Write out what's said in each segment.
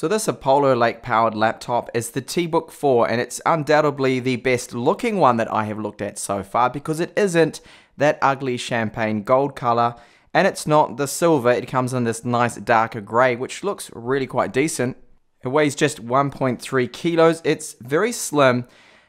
So this Apollo Lake powered laptop is the T-Book 4, and it's undoubtedly the best looking one that I have looked at so far because it isn't that ugly champagne gold color, and it's not the silver. It comes in this nice darker gray, which looks really quite decent. It weighs just 1.3 kilos. It's very slim.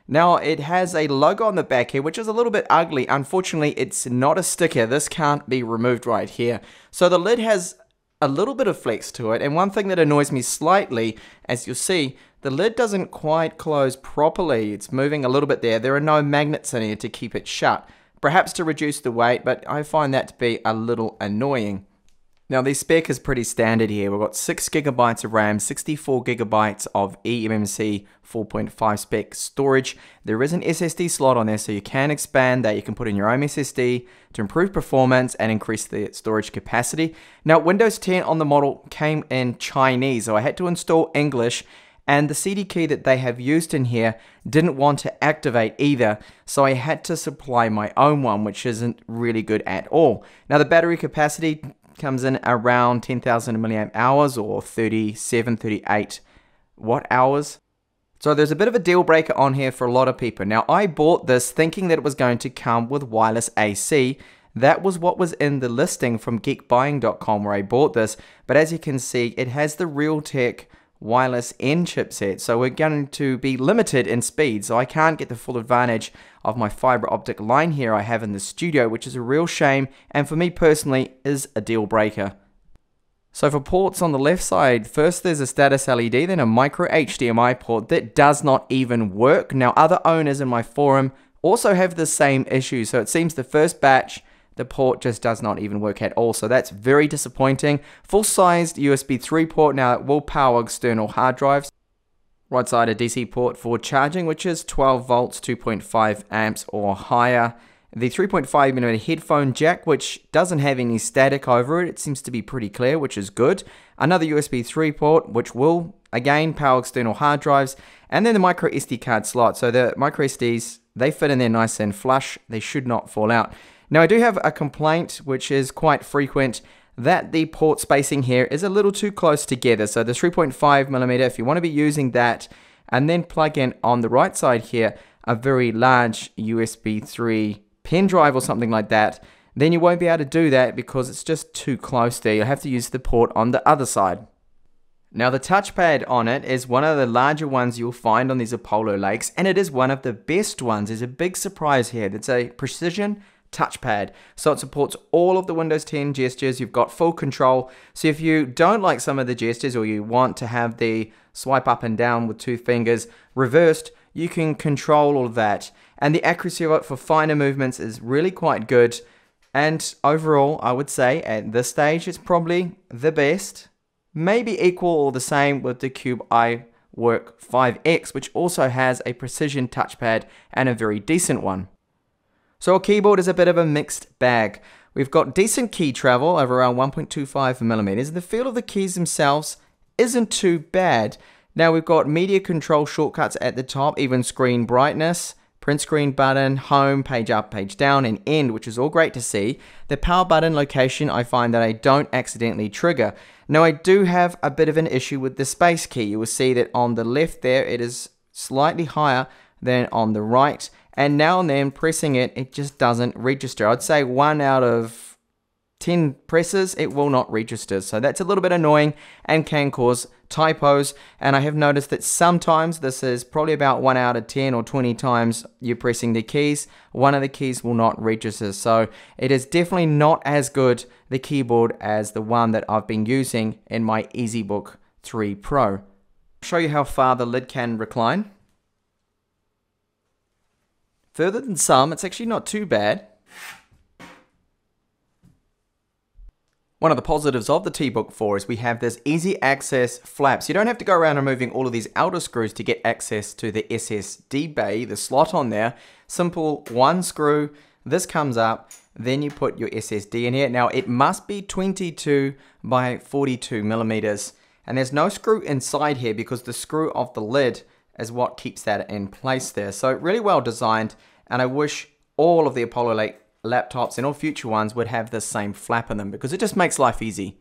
Now it has a logo on the back here, which is a little bit ugly. Unfortunately, it's not a sticker. This can't be removed right here. So the lid has a little bit of flex to it, and one thing that annoys me slightly, as you'll see, the lid doesn't quite close properly. It's moving a little bit there. There are no magnets in here to keep it shut, perhaps to reduce the weight, but I find that to be a little annoying. Now the spec is pretty standard here. We've got 6 gigabytes of RAM, 64 gigabytes of eMMC 4.5 spec storage. There is an SSD slot on there, so you can expand that. You can put in your own SSD to improve performance and increase the storage capacity. Now Windows 10 on the model came in Chinese, so I had to install English, and the CD key that they have used in here didn't want to activate either, so I had to supply my own one, which isn't really good at all. Now the battery capacity comes in around 10,000 milliamp hours or 38 watt hours. So there's a bit of a deal breaker on here for a lot of people. Now I bought this thinking that it was going to come with wireless AC. That was what was in the listing from geekbuying.com where I bought this, but as you can see, it has the Realtek wireless N chipset, so we're going to be limited in speed, so I can't get the full advantage of my fiber optic line here I have in the studio, which is a real shame, and for me personally is a deal breaker. So for ports on the left side, first there's a status LED, then a micro HDMI port that does not even work. Now other owners in my forum also have the same issue, so it seems the first batch the port just does not even work at all, so that's very disappointing. Full-sized USB 3 port. Now it will power external hard drives. Right side a DC port for charging, which is 12 volts, 2.5 amps or higher. The 3.5mm headphone jack, which doesn't have any static over it. It seems to be pretty clear, which is good. Another USB 3 port, which will again power external hard drives, and then the micro SD card slot. So the micro SDs, they fit in there nice and flush. They should not fall out. Now I do have a complaint, which is quite frequent, that the port spacing here is a little too close together. So the 3.5mm, if you want to be using that, and then plug in on the right side here a very large USB 3 pen drive or something like that, then you won't be able to do that because it's just too close there. You'll have to use the port on the other side. Now the touchpad on it is one of the larger ones you'll find on these Apollo Lakes, and it is one of the best ones. There's a big surprise here. It's a precision touchpad, so it supports all of the Windows 10 gestures. You've got full control, so if you don't like some of the gestures or you want to have the swipe up and down with 2 fingers reversed, you can control all of that, and the accuracy of it for finer movements is really quite good. And overall, I would say at this stage it's probably the best, maybe equal or the same with the Cube iWork 5X, which also has a precision touchpad and a very decent one. So our keyboard is a bit of a mixed bag. We've got decent key travel of around 1.25mm. The feel of the keys themselves isn't too bad. Now we've got media control shortcuts at the top, even screen brightness, print screen button, home, page up, page down, and end, which is all great to see. The power button location I find that I don't accidentally trigger. Now I do have a bit of an issue with the space key. You will see that on the left there it is slightly higher than on the right, and now and then pressing it, it just doesn't register. I'd say 1 out of 10 presses, it will not register. So that's a little bit annoying and can cause typos. And I have noticed that sometimes, this is probably about 1 out of 10 or 20 times you're pressing the keys, one of the keys will not register. So it is definitely not as good, the keyboard, as the one that I've been using in my EasyBook 3 Pro. I'll show you how far the lid can recline. Further than some, it's actually not too bad. One of the positives of the T-Book 4 is we have this easy access flap. So you don't have to go around removing all of these outer screws to get access to the SSD bay, the slot on there. Simple one screw, this comes up, then you put your SSD in here. Now it must be 22 by 42mm, and there's no screw inside here because the screw of the lid is what keeps that in place there. So really well designed, and I wish all of the Apollo Lake laptops and all future ones would have this same flap in them because it just makes life easy.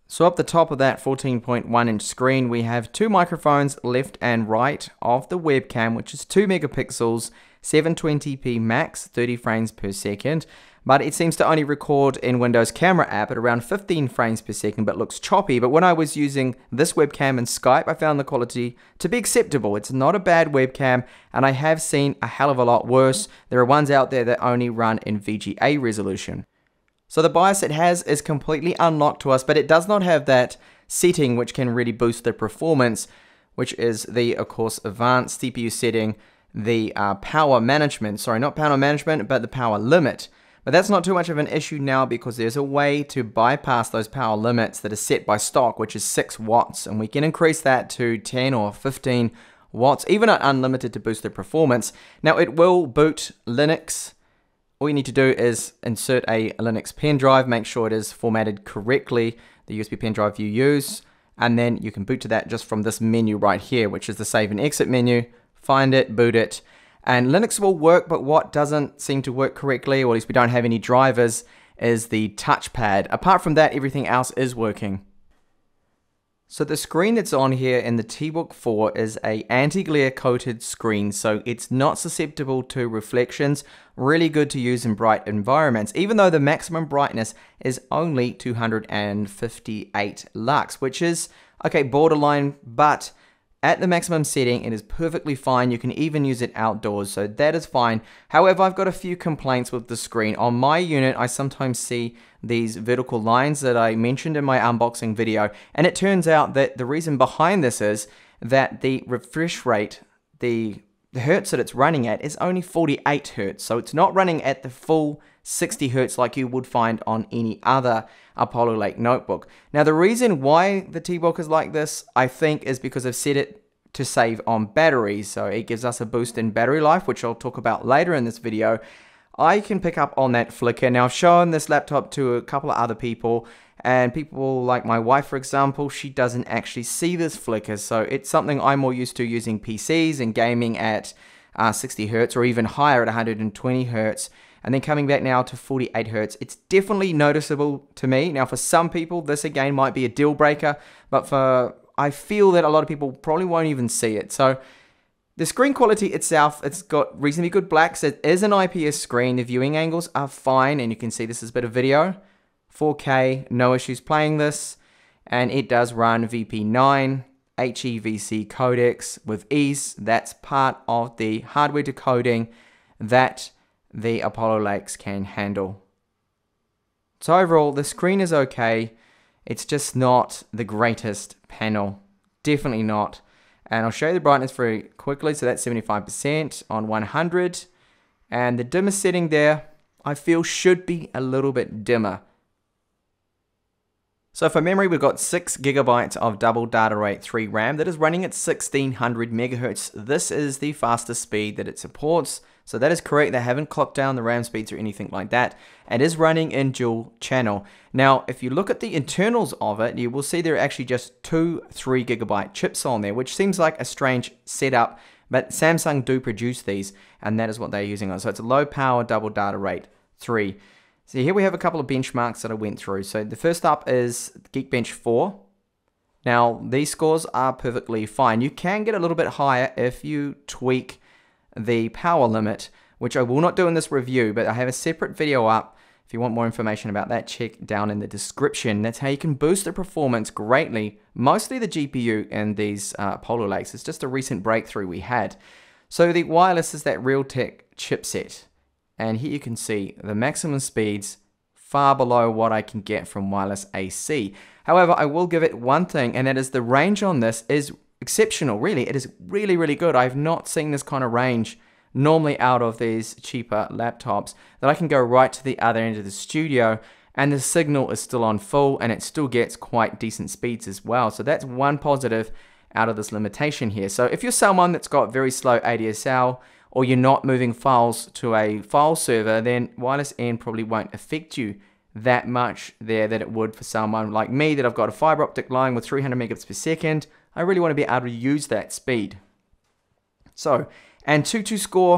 So up the top of that 14.1 inch screen, we have two microphones left and right of the webcam, which is 2 megapixels, 720p max, 30 frames per second. But it seems to only record in Windows Camera app at around 15 frames per second, but looks choppy. But when I was using this webcam in Skype, I found the quality to be acceptable. It's not a bad webcam, and I have seen a hell of a lot worse. There are ones out there that only run in VGA resolution. So the BIOS it has is completely unlocked to us, but it does not have that setting which can really boost the performance, which is the, of course, advanced CPU setting, the power management. Sorry, not power management, but the power limit. But that's not too much of an issue now because there's a way to bypass those power limits that are set by stock, which is 6 watts. And we can increase that to 10 or 15 watts, even at unlimited, to boost the performance. Now, it will boot Linux. All you need to do is insert a Linux pen drive, make sure it is formatted correctly, the USB pen drive you use, and then you can boot to that just from this menu right here, which is the save and exit menu. Find it, boot it. And Linux will work, but what doesn't seem to work correctly, or at least we don't have any drivers, is the touchpad. Apart from that, everything else is working. So the screen that's on here in the T-Book 4 is a anti-glare coated screen, so it's not susceptible to reflections. Really good to use in bright environments, even though the maximum brightness is only 258 lux, which is, okay, borderline, but at the maximum setting, it is perfectly fine. You can even use it outdoors, so that is fine. However, I've got a few complaints with the screen. On my unit, I sometimes see these vertical lines that I mentioned in my unboxing video, and it turns out that the reason behind this is that the refresh rate, the hertz that it's running at, is only 48 hertz, so it's not running at the full 60 hertz like you would find on any other Apollo Lake notebook. Now, the reason why the T-Book is like this, I think, is because I've set it to save on batteries, so it gives us a boost in battery life, which I'll talk about later in this video. I can pick up on that flicker. Now, I've shown this laptop to a couple of other people, and people like my wife, for example, she doesn't actually see this flicker, so it's something I'm more used to using PCs and gaming at 60 hertz or even higher at 120 hertz. And then coming back now to 48 hertz, it's definitely noticeable to me. Now, for some people, this again might be a deal breaker, but I feel that a lot of people probably won't even see it. So the screen quality itself, it's got reasonably good blacks. It is an IPS screen. The viewing angles are fine, and you can see this is a bit of video. 4K, no issues playing this, and it does run VP9, HEVC codecs with ease. That's part of the hardware decoding that the Apollo Lakes can handle. So overall, the screen is okay. It's just not the greatest panel. Definitely not. And I'll show you the brightness very quickly. So that's 75% on 100. And the dimmer setting there, I feel should be a little bit dimmer. So for memory, we've got 6 gigabytes of double data rate 3 RAM that is running at 1600 megahertz. This is the fastest speed that it supports. So that is correct. They haven't clocked down the RAM speeds or anything like that. It is running in dual channel. Now, if you look at the internals of it, you will see there are actually just 2 3 gigabyte chips on there, which seems like a strange setup, but Samsung do produce these, and that is what they're using on. So it's a low power double data rate 3. So here we have a couple of benchmarks that I went through. So the first up is Geekbench 4. Now, these scores are perfectly fine. You can get a little bit higher if you tweak the power limit, which I will not do in this review, but I have a separate video up. If you want more information about that, check down in the description. That's how you can boost the performance greatly. Mostly the GPU in these Apollo Lakes. It's just a recent breakthrough we had. So the wireless is that Realtek chipset. And here you can see the maximum speeds far below what I can get from wireless AC. However, I will give it one thing, and that is the range on this is exceptional, really. It is really, really good. I've not seen this kind of range normally out of these cheaper laptops, that I can go right to the other end of the studio and the signal is still on full and it still gets quite decent speeds as well. So that's one positive out of this limitation here. So if you're someone that's got very slow ADSL, or you're not moving files to a file server, then wireless N probably won't affect you that much there that it would for someone like me that I've got a fiber optic line with 300 megabits per second. I really want to be able to use that speed. So, and 22 score,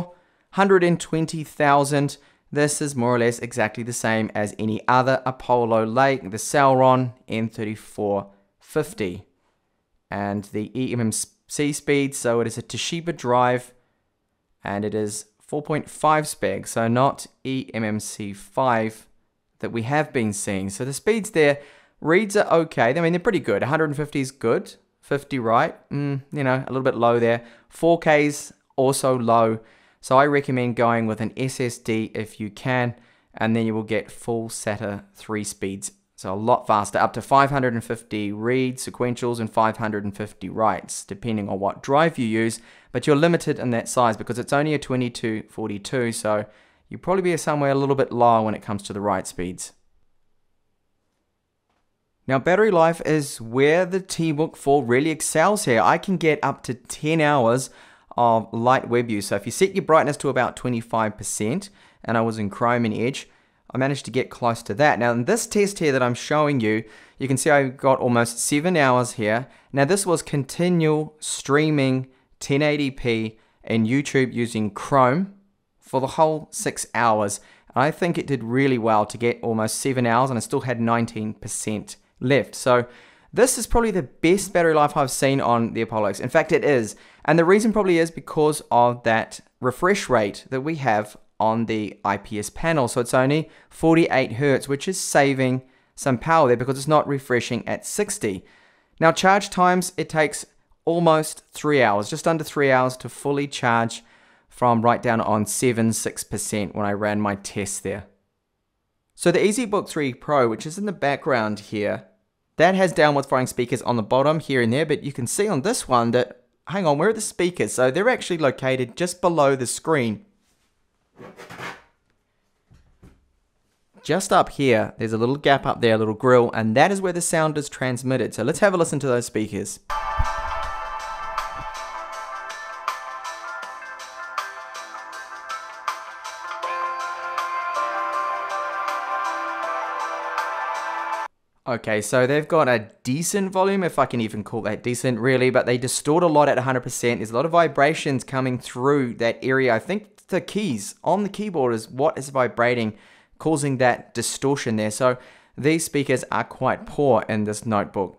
120,000. this is more or less exactly the same as any other Apollo Lake, the Sauron N3450. And the eMMC speed, so it is a Toshiba drive, and it is 4.5 spec, so not eMMC 5 that we have been seeing. So the speeds there, reads are okay. I mean, they're pretty good. 150 is good. 50 right, you know, a little bit low there. 4K's also low. So I recommend going with an SSD if you can, and then you will get full SATA 3 speeds. So a lot faster, up to 550 reads, sequentials, and 550 writes, depending on what drive you use. But you're limited in that size because it's only a 2242, so you'll probably be somewhere a little bit lower when it comes to the write speeds. Now, battery life is where the T-Book 4 really excels here. I can get up to 10 hours of light web use. So if you set your brightness to about 25%, and I was in Chrome and Edge, I managed to get close to that. Now, in this test here that I'm showing you, you can see I got almost 7 hours here. Now, this was continual streaming 1080p in YouTube using Chrome for the whole 6 hours. I think it did really well to get almost 7 hours, and I still had 19% left. So this is probably the best battery life I've seen on the Apollo X. In fact, it is. And the reason probably is because of that refresh rate that we have on the IPS panel. So it's only 48 Hertz, which is saving some power there because it's not refreshing at 60. Now, charge times, it takes almost 3 hours, just under 3 hours to fully charge from right down on 76% when I ran my test there. So the EasyBook 3 Pro, which is in the background here, that has downward firing speakers on the bottom here and there, but you can see on this one that, hang on, where are the speakers? So they're actually located just below the screen. Just up here, there's a little gap up there, a little grill, and that is where the sound is transmitted. So let's have a listen to those speakers. Okay, so they've got a decent volume, if I can even call that decent, really, but they distort a lot at 100%. There's a lot of vibrations coming through that area. I think the keys on the keyboard is what is vibrating, causing that distortion there. So these speakers are quite poor in this notebook.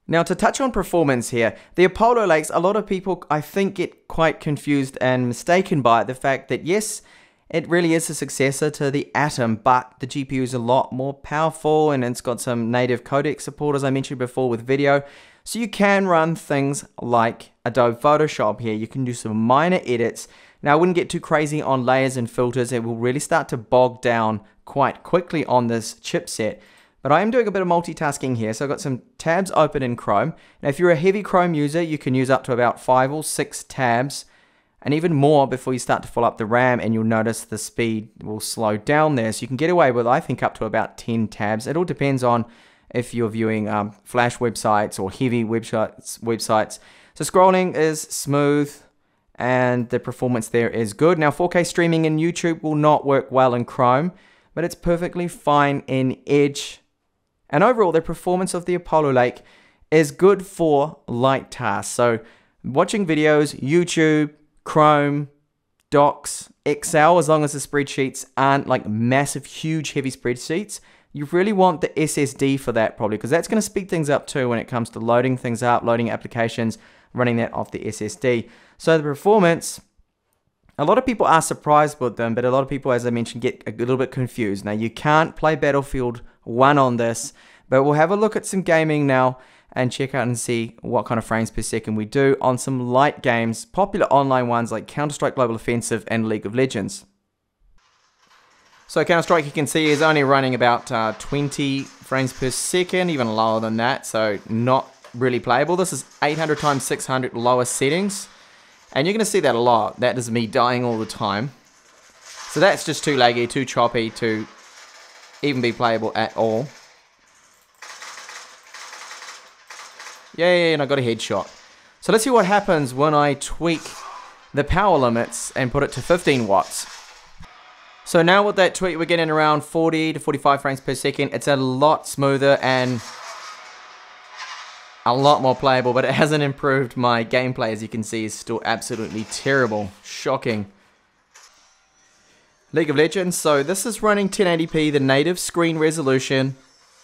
Now, to touch on performance here, the Apollo Lakes, a lot of people, I think, get quite confused and mistaken by the fact that, yes, it really is a successor to the Atom, but the GPU is a lot more powerful and it's got some native codec support, as I mentioned before, with video. So you can run things like Adobe Photoshop here. You can do some minor edits. Now, I wouldn't get too crazy on layers and filters. It will really start to bog down quite quickly on this chipset. But I am doing a bit of multitasking here. So I've got some tabs open in Chrome. Now, if you're a heavy Chrome user, you can use up to about 5 or 6 tabs, and even more before you start to fill up the RAM, and you'll notice the speed will slow down there. So you can get away with, I think, up to about 10 tabs. It all depends on if you're viewing Flash websites or heavy websites. So scrolling is smooth, and the performance there is good. Now, 4K streaming in YouTube will not work well in Chrome, but it's perfectly fine in Edge. And overall, the performance of the Apollo Lake is good for light tasks. So watching videos, YouTube, Chrome, Docs, Excel, as long as the spreadsheets aren't like massive, huge, heavy spreadsheets, you really want the SSD for that probably, because that's going to speed things up too when it comes to loading things up, loading applications, running that off the SSD. So the performance, a lot of people are surprised with them, but a lot of people, as I mentioned, get a little bit confused. Now, you can't play Battlefield 1 on this, but we'll have a look at some gaming now and check out and see what kind of frames per second we do on some light games, popular online ones like Counter-Strike Global Offensive and League of Legends. So Counter-Strike, you can see, is only running about 20 frames per second, even lower than that, so not really playable. This is 800 times 600 lowest settings, and you're going to see that a lot. That is me dying all the time. So that's just too laggy, too choppy to even be playable at all. Yay, and I got a headshot. So let's see what happens when I tweak the power limits and put it to 15 watts. So now with that tweak, we're getting around 40 to 45 frames per second. It's a lot smoother and a lot more playable, but it hasn't improved my gameplay. As you can see, is still absolutely terrible. Shocking. League of Legends. So this is running 1080p, the native screen resolution,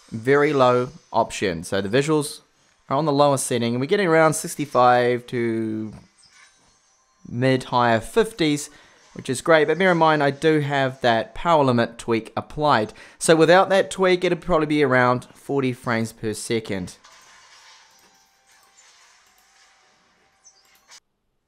very low option. So the visuals are on the lower setting, and we're getting around 65 to mid-higher 50s, which is great. But bear in mind, I do have that power limit tweak applied. So without that tweak, it'd probably be around 40 frames per second.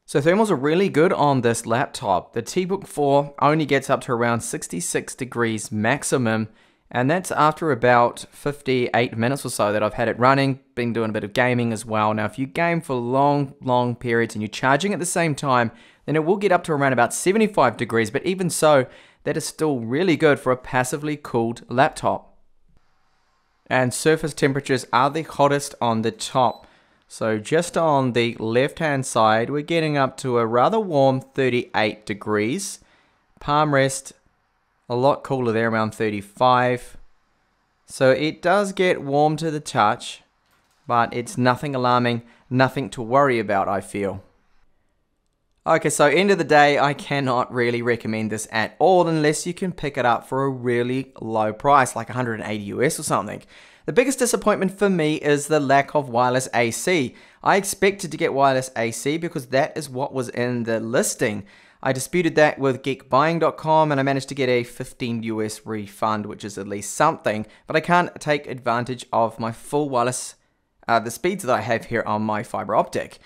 So thermals are really good on this laptop. The T-Book 4 only gets up to around 66 degrees maximum, and that's after about 58 minutes or so that I've had it running. Been doing a bit of gaming as well. Now if you game for long periods and you're charging at the same time, then it will get up to around about 75 degrees, but even so, that is still really good for a passively cooled laptop. And surface temperatures are the hottest on the top. So just on the left hand side, we're getting up to a rather warm 38 degrees. Palm rest, a lot cooler there, around 35. So it does get warm to the touch, but it's nothing alarming, nothing to worry about, I feel. Okay, so end of the day, I cannot really recommend this at all unless you can pick it up for a really low price, like 180 US or something. The biggest disappointment for me is the lack of wireless AC. I expected to get wireless AC because that is what was in the listing. I disputed that with geekbuying.com and I managed to get a 15 US refund, which is at least something, but I can't take advantage of my full wireless, the speeds that I have here on my fiber optic.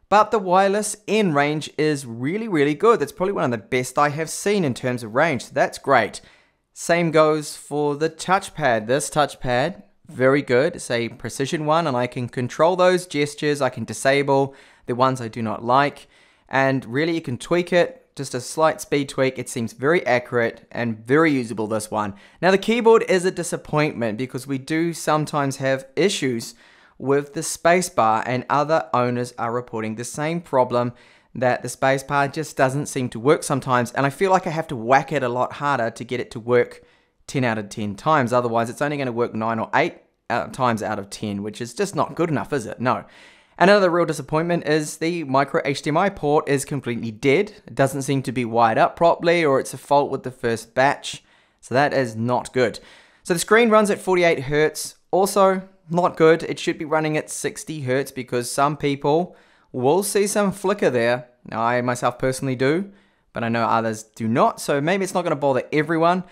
But the wireless in range is really good. That's probably one of the best I have seen in terms of range, so that's great. Same goes for the touchpad. This touchpad, very good. It's a precision one and I can control those gestures. I can disable the ones I do not like, and really you can tweak it, just a slight speed tweak. It seems very accurate and very usable, this one. Now the keyboard is a disappointment because we do sometimes have issues with the spacebar, and other owners are reporting the same problem, that the spacebar just doesn't seem to work sometimes, and I feel like I have to whack it a lot harder to get it to work 10 out of 10 times. Otherwise it's only going to work 9 or 8 times out of 10, which is just not good enough, is it? No. Another real disappointment is the micro HDMI port is completely dead. It doesn't seem to be wired up properly, or it's a fault with the first batch, so that is not good. So the screen runs at 48 Hz, also not good. It should be running at 60 Hz because some people will see some flicker there. Now, I myself personally do, but I know others do not, so maybe it's not going to bother everyone.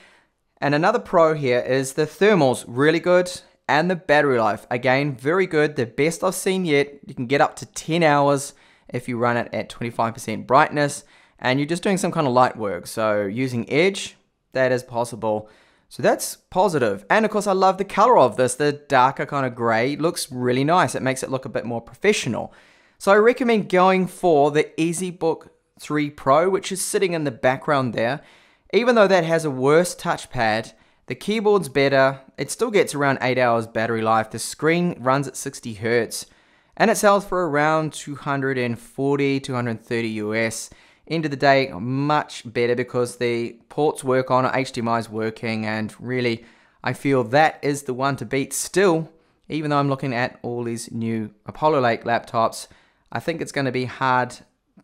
And another pro here is the thermals, really good, and the battery life, again, very good, the best I've seen yet. You can get up to 10 hours if you run it at 25% brightness, and you're just doing some kind of light work, so using Edge, that is possible. So that's positive. And of course I love the color of this, the darker kind of gray, looks really nice. It makes it look a bit more professional. So I recommend going for the EasyBook 3 Pro, which is sitting in the background there. Even though that has a worse touchpad, the keyboard's better. It still gets around 8 hours battery life. The screen runs at 60 Hz and it sells for around 240, 230 US. End of the day, much better because the ports work on it, HDMI is working, and really I feel that is the one to beat still. Even though I'm looking at all these new Apollo Lake laptops, I think it's going to be hard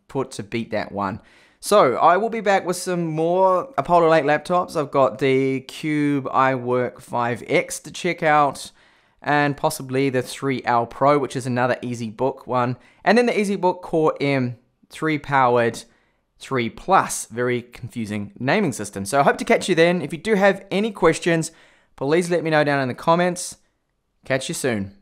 put to beat that one. So I will be back with some more Apollo Lake laptops. I've got the Cube iWork 5X to check out, and possibly the 3L Pro, which is another EasyBook one, and then the EasyBook Core M3 powered 3 Plus, very confusing naming system. So I hope to catch you then. If you do have any questions, please let me know down in the comments. Catch you soon.